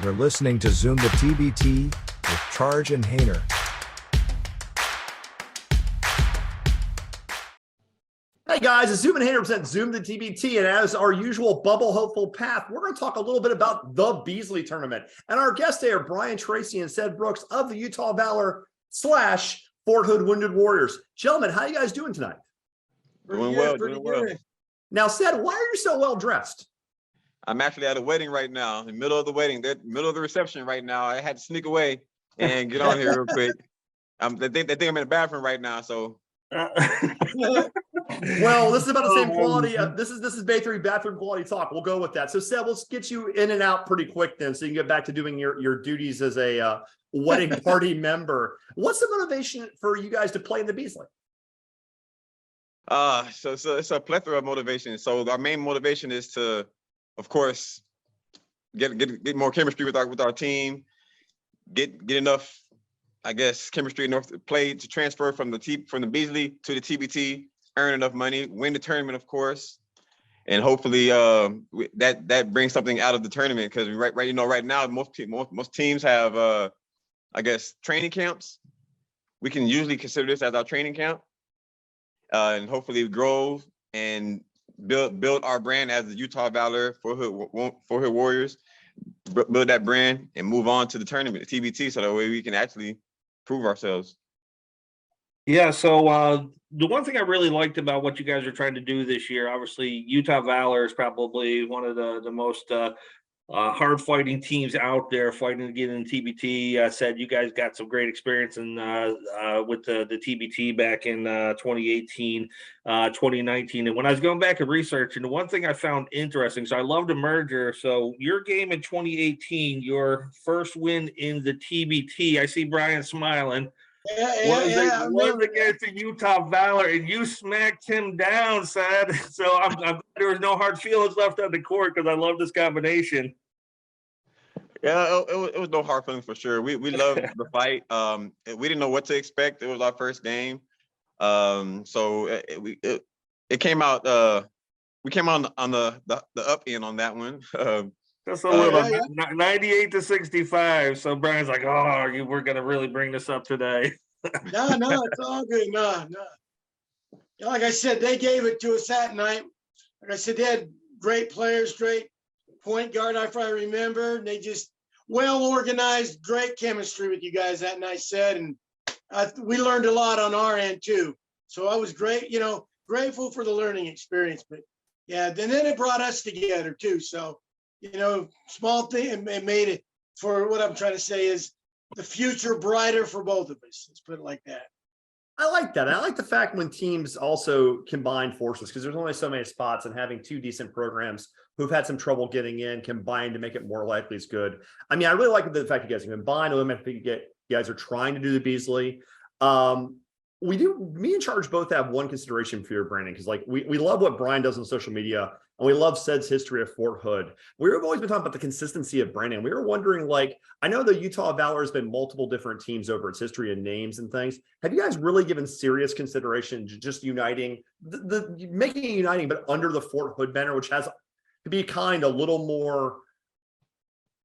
You're listening to Zoom the TBT with Charge and Hayner. Hey guys, it's Zoom and Hayner present Zoom the TBT, and as our usual bubble hopeful path, we're going to talk a little bit about the Beasley tournament. And our guests today are Bryan Tracy and Ced Brooks of the Utah Valor / Fort Hood Wounded Warriors. Gentlemen, how are you guys doing tonight? Doing well. Now, Ced, why are you so well dressed? I'm actually at a wedding right now, in the middle of the wedding, middle of the reception right now. I had to sneak away and get on here real quick. They think I'm in the bathroom right now, so. Well, this is about the same quality. This is Bay 3 bathroom quality talk. We'll go with that. So, Ced, let's get you in and out pretty quick then, so you can get back to doing your duties as a wedding party member. What's the motivation for you guys to play in the Beasley? So it's a plethora of motivation. So our main motivation is to, of course, get more chemistry with our team, get enough, I guess, chemistry enough to play to transfer from the Beasley to the TBT, earn enough money, win the tournament, of course, and hopefully that brings something out of the tournament, because right now most teams have I guess training camps. We can usually consider this as our training camp, and hopefully grow and build our brand as the Utah Valor Fort Hood Warriors, build that brand and move on to the tournament, the TBT, so that way we can actually prove ourselves. Yeah, so the one thing I really liked about what you guys are trying to do this year, obviously Utah Valor is probably one of the most hard fighting teams out there fighting to get in TBT. Said you guys got some great experience with the TBT back in 2018, 2019. And when I was going back and researching, the one thing I found interesting, so I love the merger. So your game in 2018, your first win in the TBT, I see Bryan smiling. Was against the Utah Valor, and you smacked him down, Ced. So I'm glad there was no hard feelings left on the court, because I love this combination. Yeah, it was no hard feelings for sure. We loved the fight. We didn't know what to expect. It was our first game, so it came out. We came on the up end on that one. Just a little 98-65. So Bryan's like, "Oh, we're gonna really bring this up today." No, it's all good. No. Like I said, they gave it to us that night. Like I said, they had great players, great point guard, if I remember. And they just well organized, great chemistry with you guys that night, Ced, and we learned a lot on our end too. So I was grateful for the learning experience. But yeah, and then it brought us together too. So small thing, it made it, for what I'm trying to say is the future brighter for both of us. Let's put it like that. I like that. I like the fact when teams also combine forces, because there's only so many spots, and having two decent programs who've had some trouble getting in combine to make it more likely is good. I mean, I really like the fact you guys can combine. I think you guys are trying to do the Beasley. Me and Charge both have one consideration for your branding, because we love what Bryan does on social media, and we love Ced's history of Fort Hood. We've always been talking about the consistency of branding. We were wondering, I know the Utah Valor has been multiple different teams over its history and names and things. Have you guys really given serious consideration to just uniting, making it uniting, but under the Fort Hood banner, which has to be a little more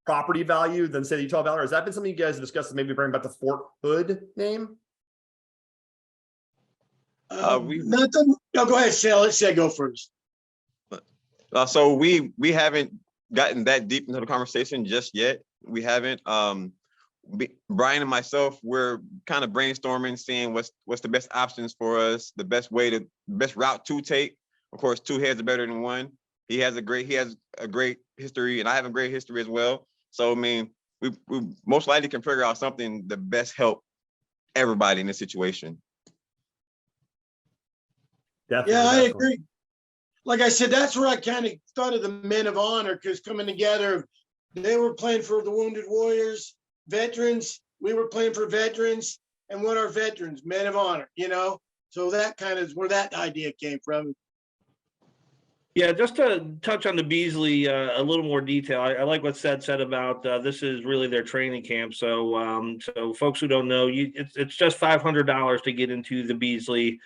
property value than, say, the Utah Valor? Has that been something you guys have discussed, maybe bring back the Fort Hood name? Nothing. No, go ahead, Ced. Let Ced go first. So we haven't gotten that deep into the conversation just yet. We haven't. Bryan and myself, we're kind of brainstorming, seeing what's the best options for us, the best route to take. Of course, two heads are better than one. He has a great history, and I have a great history as well. So I mean, we most likely can figure out something to best help everybody in this situation. Definitely, yeah, I agree. Like I said, that's where I kind of thought of the Men of Honor, because coming together, they were playing for the Wounded Warriors, veterans. We were playing for veterans, and what are veterans? Men of Honor, So that kind of is where that idea came from. Yeah, just to touch on the Beasley a little more detail, I like what Ced said about this is really their training camp. So so folks who don't know, it's just $500 to get into the Beasley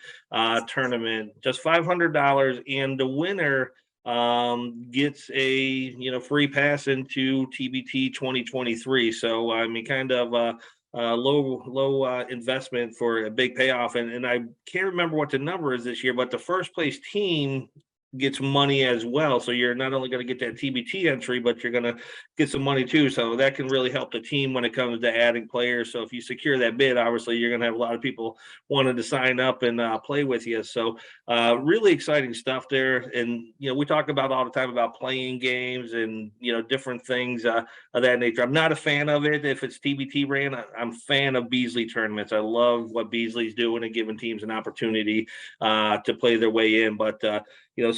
tournament, just $500, and the winner gets a free pass into TBT 2023. So I mean, kind of low investment for a big payoff. And I can't remember what the number is this year, but the first place team gets money as well. So you're not only going to get that TBT entry, but you're going to get some money too. So that can really help the team when it comes to adding players. So if you secure that bid, obviously you're going to have a lot of people wanting to sign up and play with you. So really exciting stuff there. And, we talk about all the time about playing games and, different things of that nature. I'm not a fan of it. If it's TBT ran, I'm a fan of Beasley tournaments. I love what Beasley's doing and giving teams an opportunity to play their way in. But,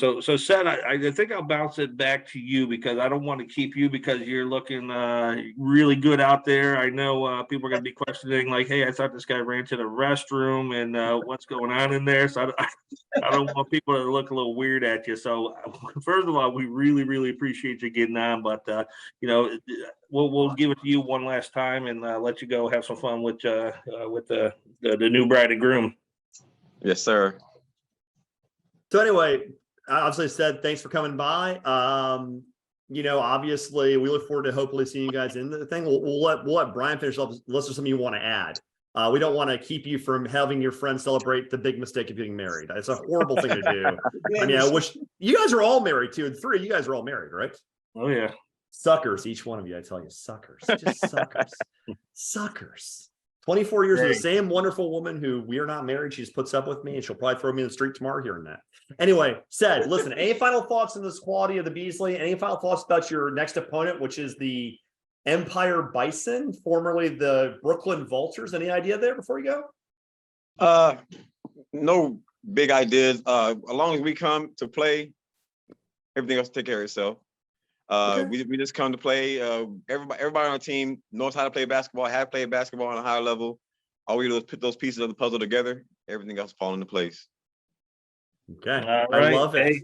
so Ced, I think I'll bounce it back to you because I don't want to keep you because you're looking really good out there. I know people are going to be questioning like, hey, I thought this guy ran to the restroom and what's going on in there. So I don't want people to look a little weird at you. So first of all, we really, really appreciate you getting on. But, we'll give it to you one last time and let you go have some fun with the new bride and groom. Yes, sir. So anyway, obviously Ced, thanks for coming by. Obviously we look forward to hopefully seeing you guys in the thing. We'll let Bryan finish up unless there's something you want to add. We don't want to keep you from having your friends celebrate the big mistake of getting married. It's a horrible thing to do. I mean, I wish you guys are all married too. And three of you guys are all married, right? Oh yeah. Suckers, each one of you, I tell you, suckers, just suckers, suckers. 24 years with the same wonderful woman who we are not married. She just puts up with me and she'll probably throw me in the street tomorrow hearing that. Anyway, Ced, listen, any final thoughts on this quality of the Beasley? Any final thoughts about your next opponent, which is the Empire Bison, formerly the Brooklyn Vultures? Any idea there before you go? No big ideas. As long as we come to play, everything else will take care of itself. Okay. We just come to play. Everybody on our team knows how to play basketball, have played basketball on a higher level. All we do is put those pieces of the puzzle together. Everything else falls into place. Okay, I love it. Hey,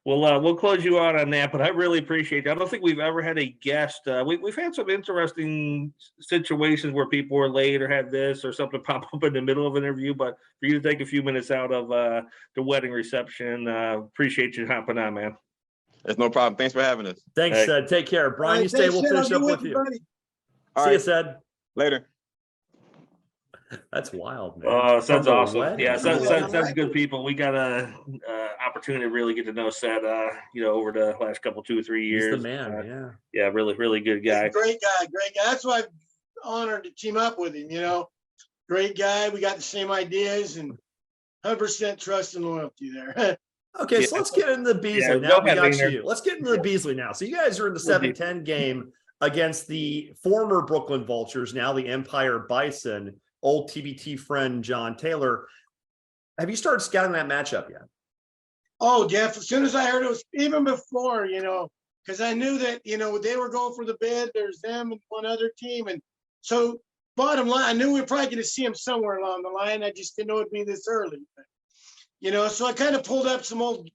we'll close you out on that, but I really appreciate it. I don't think we've ever had a guest. We've had some interesting situations where people were late or had this or something pop up in the middle of an interview, but for you to take a few minutes out of the wedding reception, appreciate you hopping on, man. It's no problem. Thanks for having us. Thanks, Ced. Take care. Bryan, you stay. We'll finish up with you. See you, Ced. Later. That's wild, man. Ced's awesome. Yeah, Ced's good people. We got a opportunity to really get to know Ced, over the last couple, 2 or 3 years. He's the man, yeah, really, really good guy. Great guy. That's why I'm honored to team up with him. Great guy. We got the same ideas and 100% trust and loyalty there. Okay, so let's get into the Beasley now. We got you. Let's get into the Beasley now. So you guys are in the 7-10 game against the former Brooklyn Vultures, now the Empire Bison, old TBT friend John Taylor. Have you started scouting that matchup yet? Oh, Jeff, as soon as I heard it was even before, because I knew that, they were going for the bid. There's them and one other team. And so bottom line, I knew we were probably going to see them somewhere along the line. I just didn't know it'd be this early. So I kind of pulled up some old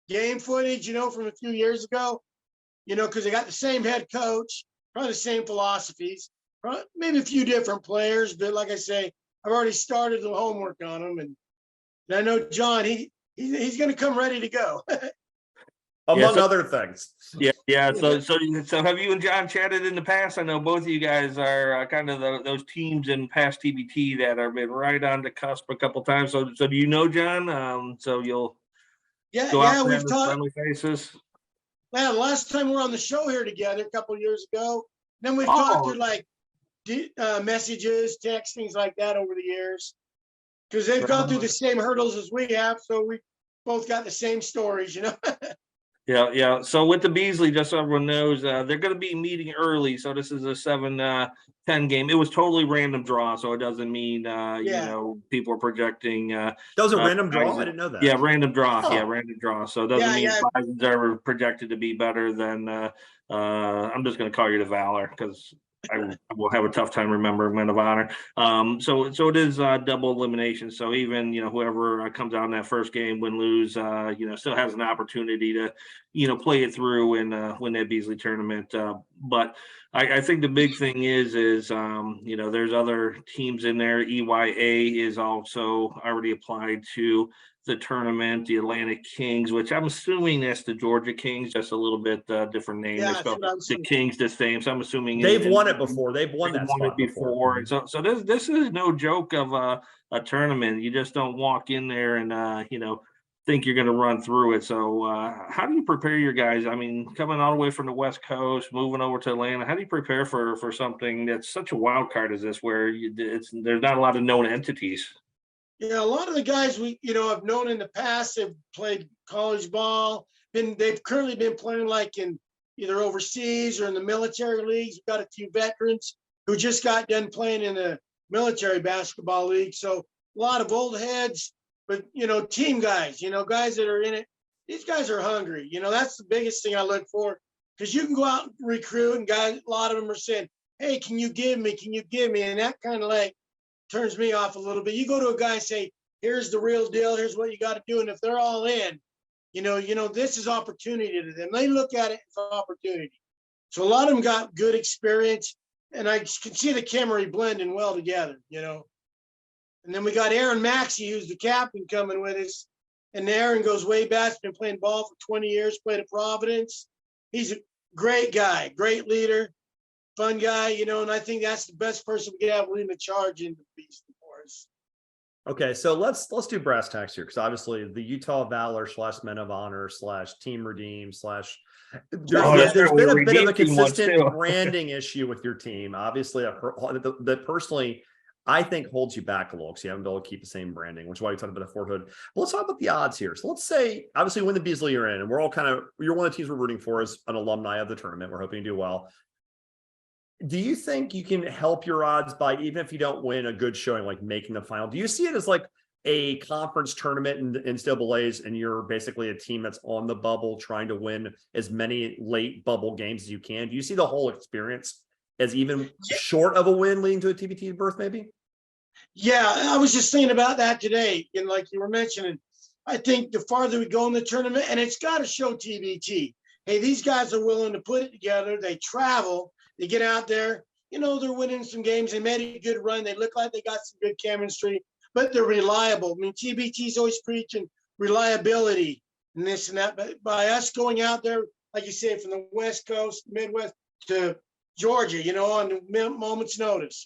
game footage, from a few years ago, because they got the same head coach, probably the same philosophies, maybe a few different players. But like I say, I've already started the homework on them. And I know John, he's going to come ready to go. Among other things. Yeah. So have you and John chatted in the past? I know both of you guys are kind of those teams in past TBT that have been right on the cusp a couple times. So do you know John? So you'll go out we've talked. Friendly faces. Man, last time we were on the show here together a couple of years ago. Then we've talked through like messages, texts, things like that over the years, because they've gone through the same hurdles as we have. So we both got the same stories, Yeah. So with the Beasley, just so everyone knows, they're going to be meeting early. So this is a 7-10 game. It was totally random draw, so it doesn't mean people are projecting. That was a random draw. I didn't know that. Yeah, random draw. Oh. Yeah, random draw. So it doesn't mean Bisons are projected to be better than. I'm just going to call you the Valor because I will have a tough time remembering Men of Honor. So it is double elimination. So even whoever comes out in that first game, win lose, still has an opportunity to play it through and win that Beasley tournament. But I think the big thing is there's other teams in there. EYA is also already applied to the tournament, the Atlantic Kings, which I'm assuming that's the Georgia Kings, just a little bit different name. Yeah, They that's spelled what I'm the saying. Kings the same. So I'm assuming They've won it before. They've won that won it spot before. And so this is no joke of a tournament. You just don't walk in there and think you're going to run through it. So how do you prepare your guys? I mean, coming all the way from the West Coast, moving over to Atlanta, how do you prepare for something that's such a wild card as this, where there's not a lot of known entities? Yeah, a lot of the guys we have known in the past have played college ball. They've currently been playing like in either overseas or in the military leagues. We've got a few veterans who just got done playing in the military basketball league. So a lot of old heads, but team guys, guys that are in it. These guys are hungry. That's the biggest thing I look for, because you can go out and recruit, and guys, a lot of them are saying, "Hey, can you give me? Can you give me?" And that kind of like turns me off a little bit. You go to a guy and say, "Here's the real deal. Here's what you got to do." And if they're all in, this is opportunity to them. They look at it as opportunity. So a lot of them got good experience, and I can see the chemistry blending well together, And then we got Aaron Maxey, who's the captain, coming with us. And Aaron goes way back, been playing ball for 20 years, played at Providence. He's a great guy, great leader, fun guy, and I think that's the best person we could have leading the charge in the Beast for us. Okay, so let's do brass tacks here, because obviously the Utah Valor / Men of Honor / Team Redeem / there's been a bit of a consistent branding issue with your team. Obviously, that personally I think holds you back a little, because you haven't been able to keep the same branding, which is why we talked about the Fort Hood. But let's talk about the odds here. So let's say, obviously, when the Beasley you're in, and we're all you're one of the teams we're rooting for as an alumni of the tournament. We're hoping you do well. Do you think you can help your odds by, even if you don't win a good showing, like making the final? Do you see it as like a conference tournament in NCAA's, and you're basically a team that's on the bubble trying to win as many late bubble games as you can? Do you see the whole experience as even short of a win leading to a TBT berth, maybe? Yeah, I was just thinking about that today. And like you were mentioning, I think the farther we go in the tournament, and it's got to show TBT. Hey, these guys are willing to put it together. They travel. They get out there, they're winning some games. They made a good run. They look like they got some good chemistry, but they're reliable. I mean, TBT's always preaching reliability and this and that. But by us going out there, like you say, from the West Coast, Midwest to Georgia, on the moment's notice,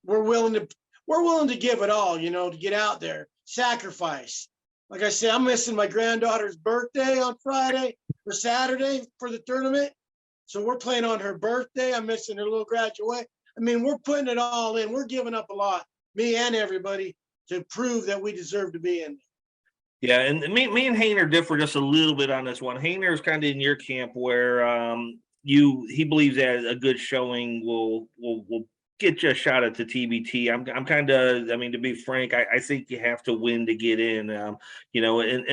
we're willing to give it all, to get out there, sacrifice. Like I say, I'm missing my granddaughter's birthday on Friday or Saturday for the tournament. So we're playing on her birthday. I'm missing her little graduate. I mean, we're putting it all in. We're giving up a lot, me and everybody, to prove that we deserve to be in. Yeah, and me and Hainer differ just a little bit on this one. Hainer is kind of in your camp where he believes that a good showing will get you a shot at the TBT. I'm kind of, to be frank, I think you have to win to get in, and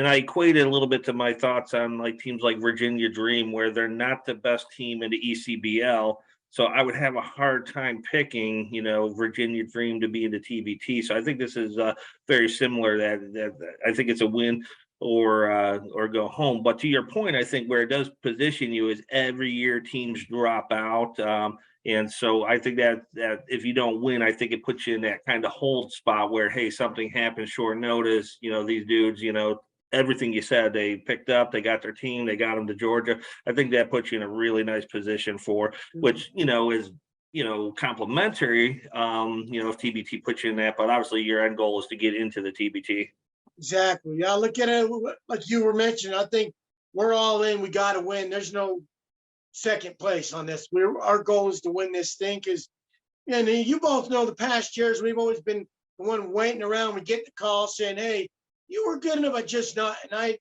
I equate it a little bit to my thoughts on like teams like Virginia Dream, where they're not the best team in the ECBL. So I would have a hard time picking, Virginia Dream to be in the TBT. So I think this is very similar, that I think it's a win or go home. But to your point, I think where it does position you is every year teams drop out. And so I think that if you don't win, I think it puts you in that kind of hold spot where, hey, something happens short notice, these dudes, everything you said, they picked up, they got their team, they got them to Georgia. I think that puts you in a really nice position for, which, is, complimentary, if TBT puts you in that, but obviously your end goal is to get into the TBT. Exactly. Yeah, look at it like you were mentioning. I think we're all in. We got to win. There's no second place on this. Our goal is to win this thing, and you both know the past years we've always been the one waiting around. We get the call saying, "Hey, you were good enough, but just not." And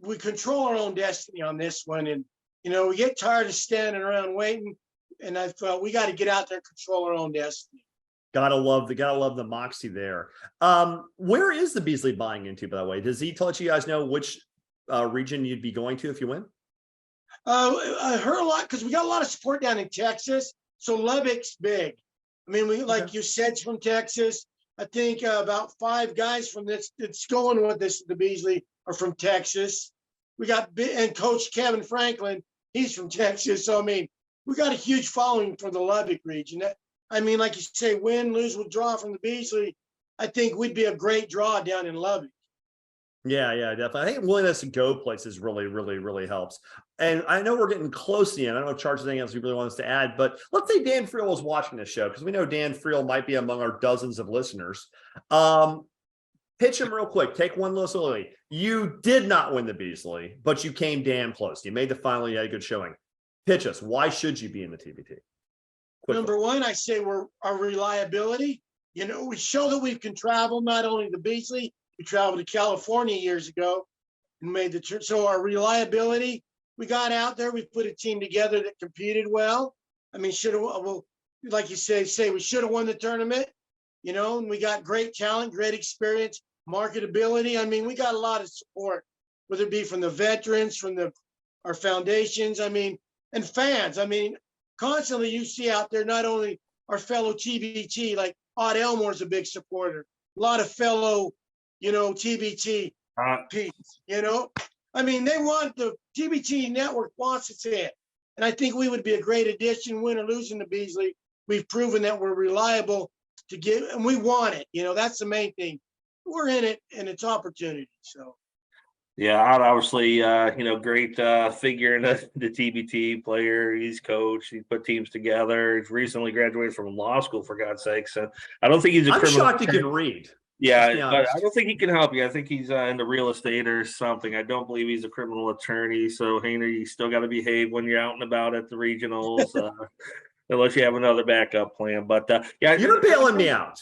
we control our own destiny on this one, and we get tired of standing around waiting. And I felt we got to get out there and control our own destiny. Gotta love the moxie there. Where is the Beasley buying into, by the way? Does he let you guys know which region you'd be going to if you win? I heard a lot, because we got a lot of support down in Texas. So Lubbock's big. I mean, you said, from Texas. I think about 5 guys from this that's going with this, the Beasley, are from Texas. we got, and Coach Kevin Franklin, he's from Texas. So, I mean, we got a huge following for the Lubbock region. I mean, like you say, win, lose, withdraw from the Beasley. I think we'd be a great draw down in Lubbock. Yeah, definitely. I think willingness to go places really helps. And I know we're getting close to the end. I don't know if Charles has anything else you really want us to add, but let's say Dan Friel is watching this show, because we know Dan Friel might be among our dozens of listeners. Pitch him real quick. Take one little lead. You did not win the Beasley, but you came damn close. You made the final. You had a good showing. Pitch us. Why should you be in the TBT? Quickly. Number one, I say our reliability. You know, we show that we can travel, not only the Beasley, we traveled to California years ago and made the trip. So our reliability, we got out there, we put a team together that competed well. I mean, like you say we should have won the tournament, you know, and we got great talent, great experience, marketability. I mean, we got a lot of support, whether it be from the veterans, from our foundations, I mean, and fans. I mean, constantly you see out there, not only our fellow TBT, like Odd Elmore's a big supporter, a lot of fellow, you know, TBT peeps, you know, I mean, they want the TBT network wants us in. And I think we would be a great addition, win or lose in the Beasley. We've proven that we're reliable to give, and we want it. You know, that's the main thing. We're in it, and it's opportunity. So. Yeah, I'd obviously, you know, great figure in the TBT player. He's coached. He put teams together. He's recently graduated from law school, for God's sakes. And I don't think he's a I'm criminal. shocked he can read. Yeah, but I don't think he can help you. I think he's into real estate or something. I don't believe he's a criminal attorney. So, Hainer, you still got to behave when you're out and about at the regionals, unless you have another backup plan. But yeah, you're bailing me out.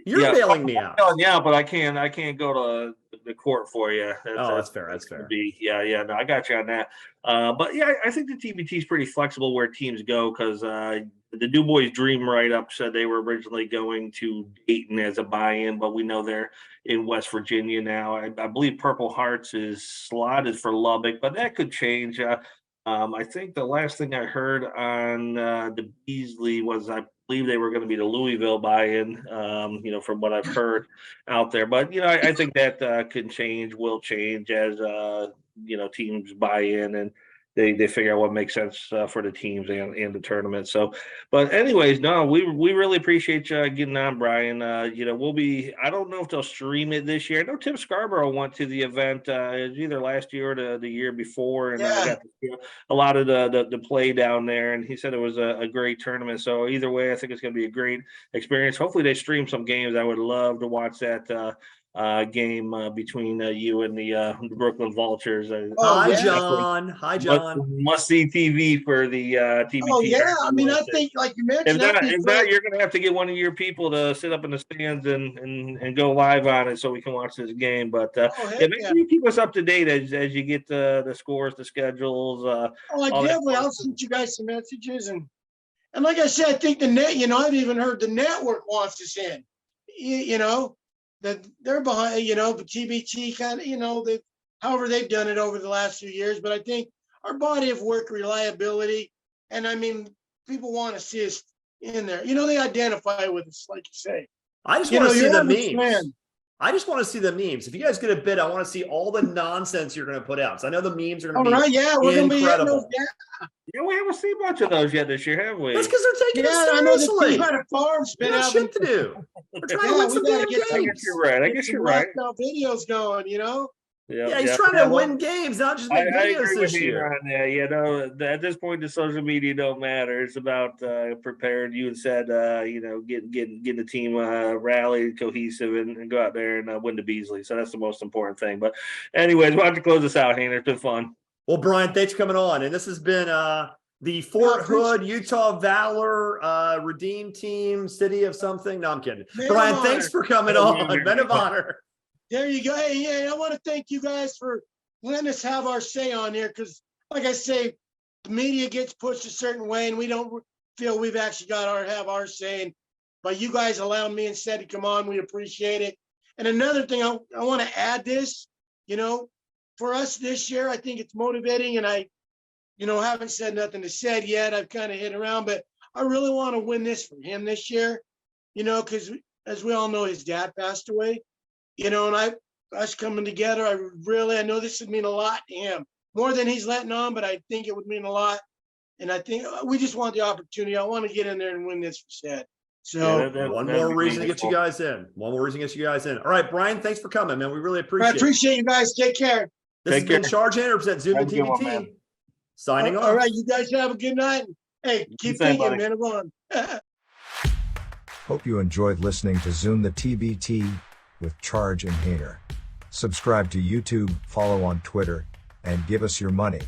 You're bailing me out. Yeah, but I can't go to the court for you. That's fair. That's fair. Yeah. No, I got you on that. But yeah, I think the TBT is pretty flexible where teams go, because the Du Bois Dream write-up said they were originally going to Dayton as a buy-in, but we know they're in West Virginia now. I believe Purple Hearts is slotted for Lubbock, but that could change. I think the last thing I heard on the Beasley was I believe they were going to be the Louisville buy-in, you know, from what I've heard out there. But, you know, I think that will change as, you know, teams buy in and they figure out what makes sense for the teams and the tournament. So, but anyways, no, we really appreciate you getting on, Bryan. You know, I don't know if they'll stream it this year. I know Tim Scarborough went to the event either last year or the year before, and I got to see a lot of the play down there, and he said it was a great tournament. So either way, I think it's going to be a great experience. Hopefully they stream some games. I would love to watch that game between you and the Brooklyn Vultures. Hi, John. Must see TV for the TBT. Oh yeah, I mean, I think like you mentioned, if not, you're gonna have to get one of your people to sit up in the stands and go live on it so we can watch this game. But make sure you keep us up to date as you get the scores, the schedules. I'll send you guys some messages and like I said, I think the net. You know, I've even heard the network wants us in. You know. That they're behind, you know, but TBT kind of, you know, however they've done it over the last few years. But I think our body of work, reliability, and I mean, people want to see us in there. You know, they identify with us, like you say. I just want to see the memes. I just want to see the memes. If you guys get a bid, I want to see all the nonsense you're going to put out. So I know the memes are going to be we're incredible. Yeah, we haven't seen much of those yet this year, have we? That's because they're taking it seriously. I know the team at farm's been out shit to do. We're trying to win some damn games. I guess you're right. I guess you're right. Videos going, you know. Yeah, he's trying to win games, not just make videos this year. You know, at this point, the social media don't matter. It's about preparing. You and said, you know, getting the team rallied, cohesive, and go out there and win the Beasley. So that's the most important thing. But anyways, why don't you close this out, Hainer? It's been fun. Well, Bryan, thanks for coming on. And this has been the Fort Hood, Utah Valor Redeem Team, City of something. No, I'm kidding. Bryan, thanks for coming on. Men of Honor. There you go. Hey, I want to thank you guys for letting us have our say on here, because, like I say, the media gets pushed a certain way, and we don't feel we've actually got have our say. And by you guys allowing me and Ced to come on, we appreciate it. And another thing, I want to add this, you know, for us this year, I think it's motivating, and I, you know, haven't said nothing to Ced yet. I've kind of hit around, but I really want to win this for him this year, you know, because as we all know, his dad passed away, you know, and us coming together. I know this would mean a lot to him, more than he's letting on, but I think it would mean a lot. And I think we just want the opportunity. I want to get in there and win this for Ced. So One that'd more be reason to get you wonderful. guys in. One more reason to get you guys in. All right, Bryan, thanks for coming, man. We really I appreciate it. appreciate you guys. Take care. This Take has been care. Charge and represent Zoom the Have a good one, TBT. man. Signing All off. right, you guys have a good night. Hey, keep same, thinking, buddy. man. I'm on. Hope you enjoyed listening to Zoom the TBT with Charge and Hainer. Subscribe to YouTube, follow on Twitter, and give us your money.